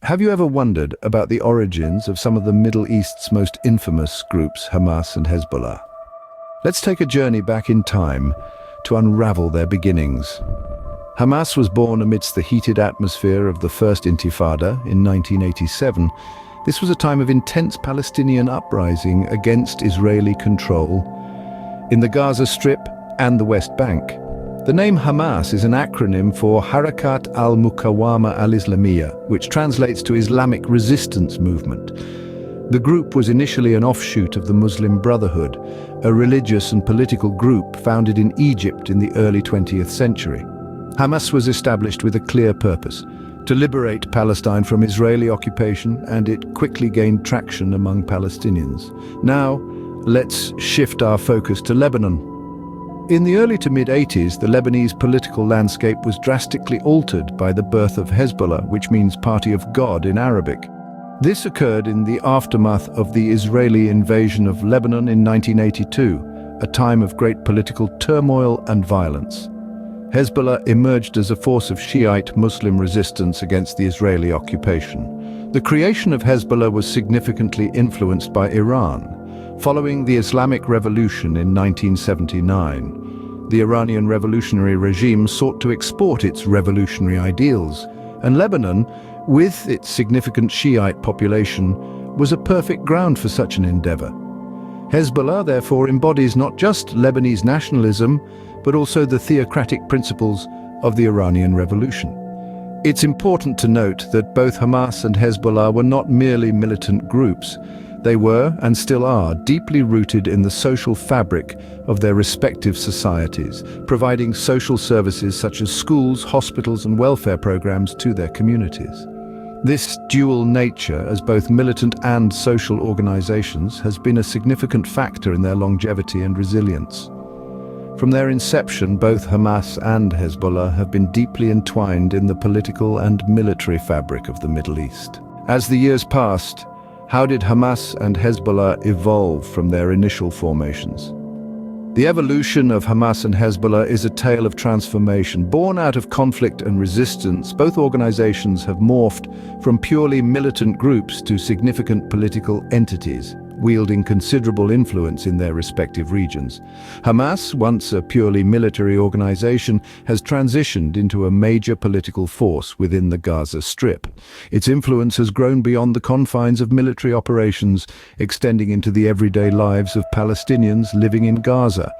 Have you ever wondered about the origins of some of the Middle East's most infamous groups, Hamas and Hezbollah? Let's take a journey back in time to unravel their beginnings. Hamas was born amidst the heated atmosphere of the First Intifada in 1987. This was a time of intense Palestinian uprising against Israeli control in the Gaza Strip and the West Bank. The name Hamas is an acronym for Harakat al-Muqawama al-Islamiyya, which translates to Islamic Resistance Movement. The group was initially an offshoot of the Muslim Brotherhood, a religious and political group founded in Egypt in the early 20th century. Hamas was established with a clear purpose: to liberate Palestine from Israeli occupation, and it quickly gained traction among Palestinians. Now, let's shift our focus to Lebanon. In the early to mid-80s, the Lebanese political landscape was drastically altered by the birth of Hezbollah, which means Party of God in Arabic. This occurred in the aftermath of the Israeli invasion of Lebanon in 1982, a time of great political turmoil and violence. Hezbollah emerged as a force of Shiite Muslim resistance against the Israeli occupation. The creation of Hezbollah was significantly influenced by Iran. Following the Islamic Revolution in 1979, the Iranian revolutionary regime sought to export its revolutionary ideals, and Lebanon, with its significant Shiite population, was a perfect ground for such an endeavor. Hezbollah therefore embodies not just Lebanese nationalism, but also the theocratic principles of the Iranian Revolution. It's important to note that both Hamas and Hezbollah were not merely militant groups. They were, and still are, deeply rooted in the social fabric of their respective societies, providing social services such as schools, hospitals, and welfare programs to their communities. This dual nature as both militant and social organizations has been a significant factor in their longevity and resilience. From their inception, both Hamas and Hezbollah have been deeply entwined in the political and military fabric of the Middle East. As the years passed, how did Hamas and Hezbollah evolve from their initial formations? The evolution of Hamas and Hezbollah is a tale of transformation. Born out of conflict and resistance, both organizations have morphed from purely militant groups to significant political entities, wielding considerable influence in their respective regions. Hamas, once a purely military organization, has transitioned into a major political force within the Gaza Strip. Its influence has grown beyond the confines of military operations, extending into the everyday lives of Palestinians living in Gaza.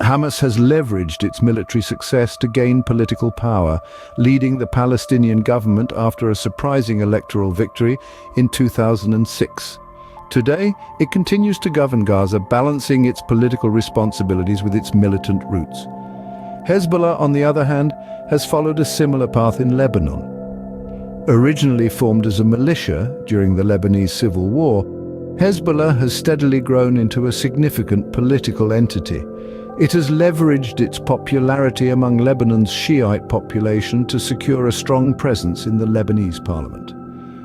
Hamas has leveraged its military success to gain political power, leading the Palestinian government after a surprising electoral victory in 2006. Today, it continues to govern Gaza, balancing its political responsibilities with its militant roots. Hezbollah, on the other hand, has followed a similar path in Lebanon. Originally formed as a militia during the Lebanese Civil War, Hezbollah has steadily grown into a significant political entity. It has leveraged its popularity among Lebanon's Shiite population to secure a strong presence in the Lebanese parliament.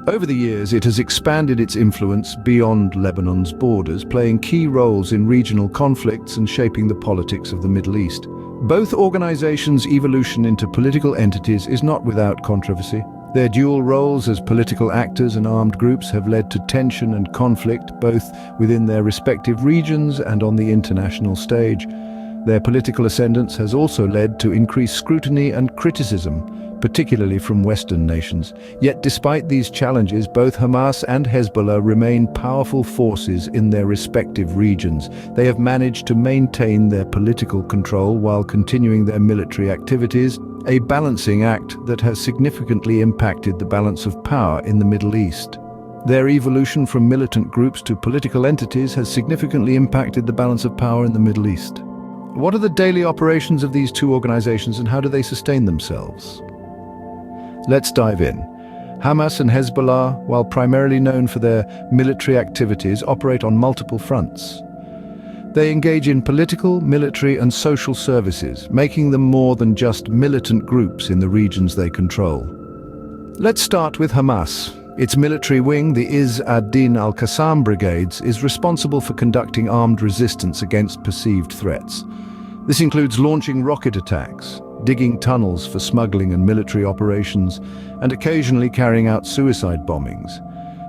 Over the years, it has expanded its influence beyond Lebanon's borders, playing key roles in regional conflicts and shaping the politics of the Middle East. Both organizations' evolution into political entities is not without controversy. Their dual roles as political actors and armed groups have led to tension and conflict, both within their respective regions and on the international stage. Their political ascendance has also led to increased scrutiny and criticism, particularly from Western nations. Yet despite these challenges, both Hamas and Hezbollah remain powerful forces in their respective regions. They have managed to maintain their political control while continuing their military activities, a balancing act that has significantly impacted the balance of power in the Middle East. Their evolution from militant groups to political entities has significantly impacted the balance of power in the Middle East. What are the daily operations of these two organizations and how do they sustain themselves? Let's dive in. Hamas and Hezbollah, while primarily known for their military activities, operate on multiple fronts. They engage in political, military, and social services, making them more than just militant groups in the regions they control. Let's start with Hamas. Its military wing, the Izz ad-Din al-Qassam Brigades, is responsible for conducting armed resistance against perceived threats. This includes launching rocket attacks, digging tunnels for smuggling and military operations, and occasionally carrying out suicide bombings.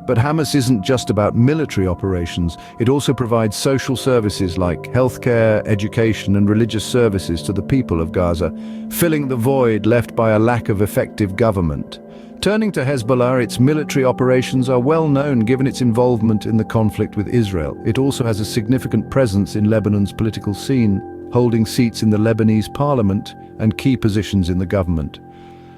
But Hamas isn't just about military operations, it also provides social services like healthcare, education, and religious services to the people of Gaza, filling the void left by a lack of effective government. Turning to Hezbollah, its military operations are well known given its involvement in the conflict with Israel. It also has a significant presence in Lebanon's political scene, holding seats in the Lebanese parliament and key positions in the government.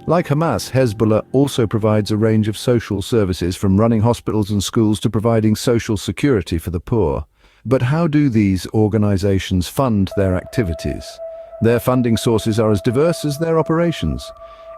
Like Hamas, Hezbollah also provides a range of social services, from running hospitals and schools to providing social security for the poor. But how do these organizations fund their activities? Their funding sources are as diverse as their operations.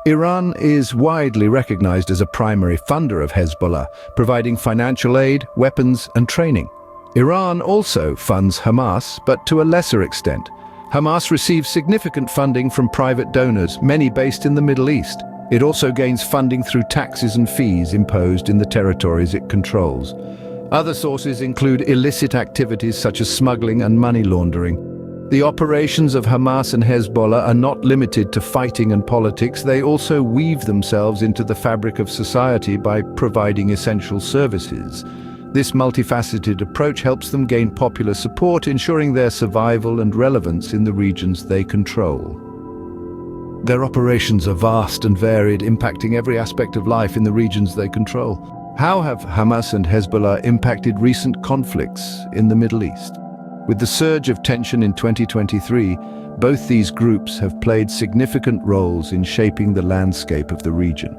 Iran is widely recognized as a primary funder of Hezbollah, providing financial aid, weapons, and training. Iran also funds Hamas, but to a lesser extent. Hamas receives significant funding from private donors, many based in the Middle East. It also gains funding through taxes and fees imposed in the territories it controls. Other sources include illicit activities such as smuggling and money laundering. The operations of Hamas and Hezbollah are not limited to fighting and politics. They also weave themselves into the fabric of society by providing essential services. This multifaceted approach helps them gain popular support, ensuring their survival and relevance in the regions they control. Their operations are vast and varied, impacting every aspect of life in the regions they control. How have Hamas and Hezbollah impacted recent conflicts in the Middle East? With the surge of tension in 2023, both these groups have played significant roles in shaping the landscape of the region.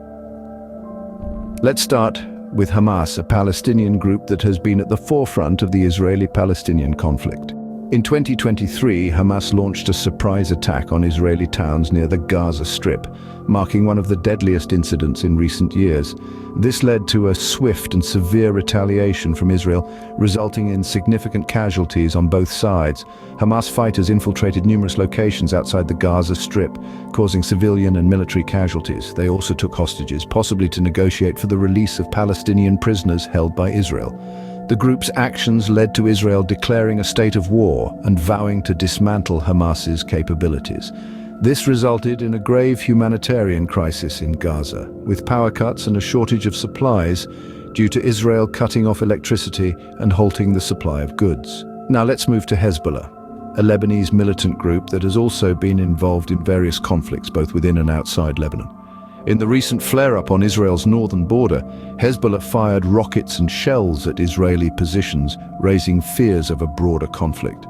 Let's start with Hamas, a Palestinian group that has been at the forefront of the Israeli-Palestinian conflict. In 2023, Hamas launched a surprise attack on Israeli towns near the Gaza Strip, marking one of the deadliest incidents in recent years. This led to a swift and severe retaliation from Israel, resulting in significant casualties on both sides. Hamas fighters infiltrated numerous locations outside the Gaza Strip, causing civilian and military casualties. They also took hostages, possibly to negotiate for the release of Palestinian prisoners held by Israel. The group's actions led to Israel declaring a state of war and vowing to dismantle Hamas's capabilities. This resulted in a grave humanitarian crisis in Gaza, with power cuts and a shortage of supplies due to Israel cutting off electricity and halting the supply of goods. Now let's move to Hezbollah, a Lebanese militant group that has also been involved in various conflicts both within and outside Lebanon. In the recent flare-up on Israel's northern border, Hezbollah fired rockets and shells at Israeli positions, raising fears of a broader conflict.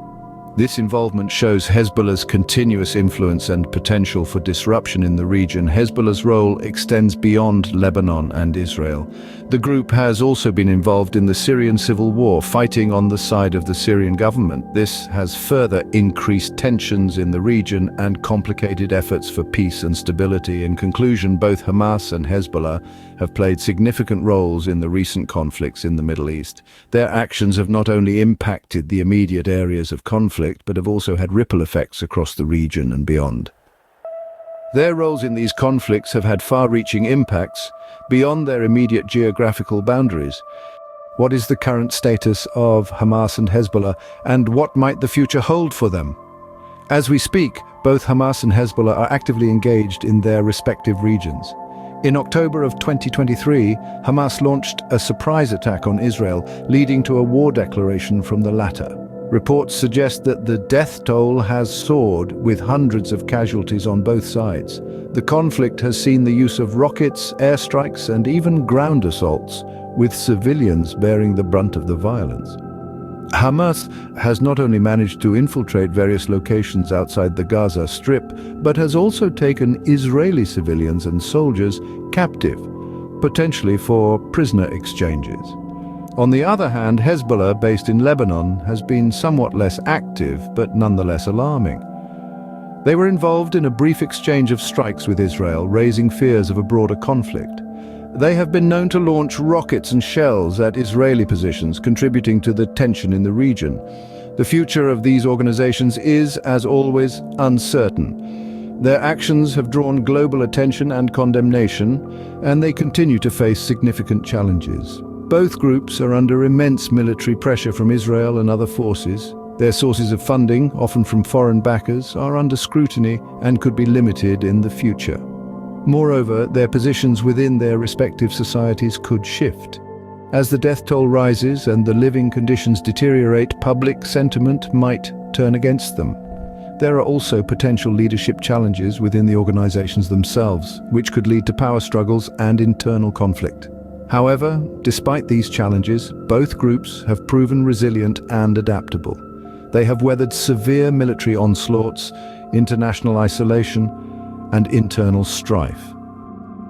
This involvement shows Hezbollah's continuous influence and potential for disruption in the region. Hezbollah's role extends beyond Lebanon and Israel. The group has also been involved in the Syrian civil war, fighting on the side of the Syrian government. This has further increased tensions in the region and complicated efforts for peace and stability. In conclusion, both Hamas and Hezbollah have played significant roles in the recent conflicts in the Middle East. Their actions have not only impacted the immediate areas of conflict, but have also had ripple effects across the region and beyond. Their roles in these conflicts have had far-reaching impacts beyond their immediate geographical boundaries. What is the current status of Hamas and Hezbollah, and what might the future hold for them? As we speak, both Hamas and Hezbollah are actively engaged in their respective regions. In October of 2023, Hamas launched a surprise attack on Israel, leading to a war declaration from the latter. Reports suggest that the death toll has soared, with hundreds of casualties on both sides. The conflict has seen the use of rockets, airstrikes, and even ground assaults, with civilians bearing the brunt of the violence. Hamas has not only managed to infiltrate various locations outside the Gaza Strip, but has also taken Israeli civilians and soldiers captive, potentially for prisoner exchanges. On the other hand, Hezbollah, based in Lebanon, has been somewhat less active, but nonetheless alarming. They were involved in a brief exchange of strikes with Israel, raising fears of a broader conflict. They have been known to launch rockets and shells at Israeli positions, contributing to the tension in the region. The future of these organizations is, as always, uncertain. Their actions have drawn global attention and condemnation, and they continue to face significant challenges. Both groups are under immense military pressure from Israel and other forces, Their sources of funding, often from foreign backers, are under scrutiny and could be limited in the future. Moreover, their positions within their respective societies could shift. As the death toll rises and the living conditions deteriorate, public sentiment might turn against them. There are also potential leadership challenges within the organizations themselves, which could lead to power struggles and internal conflict. However, despite these challenges, both groups have proven resilient and adaptable. They have weathered severe military onslaughts, international isolation, and internal strife.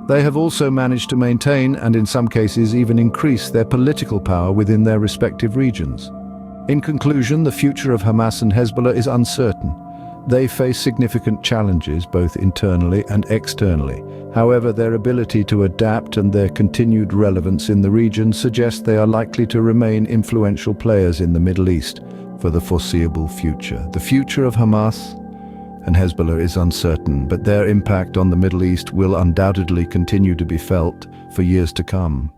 They have also managed to maintain, and in some cases even increase, their political power within their respective regions. In conclusion, the future of Hamas and Hezbollah is uncertain. They face significant challenges both internally and externally. However, their ability to adapt and their continued relevance in the region suggest they are likely to remain influential players in the Middle East for the foreseeable future. The future of Hamas and Hezbollah is uncertain, but their impact on the Middle East will undoubtedly continue to be felt for years to come.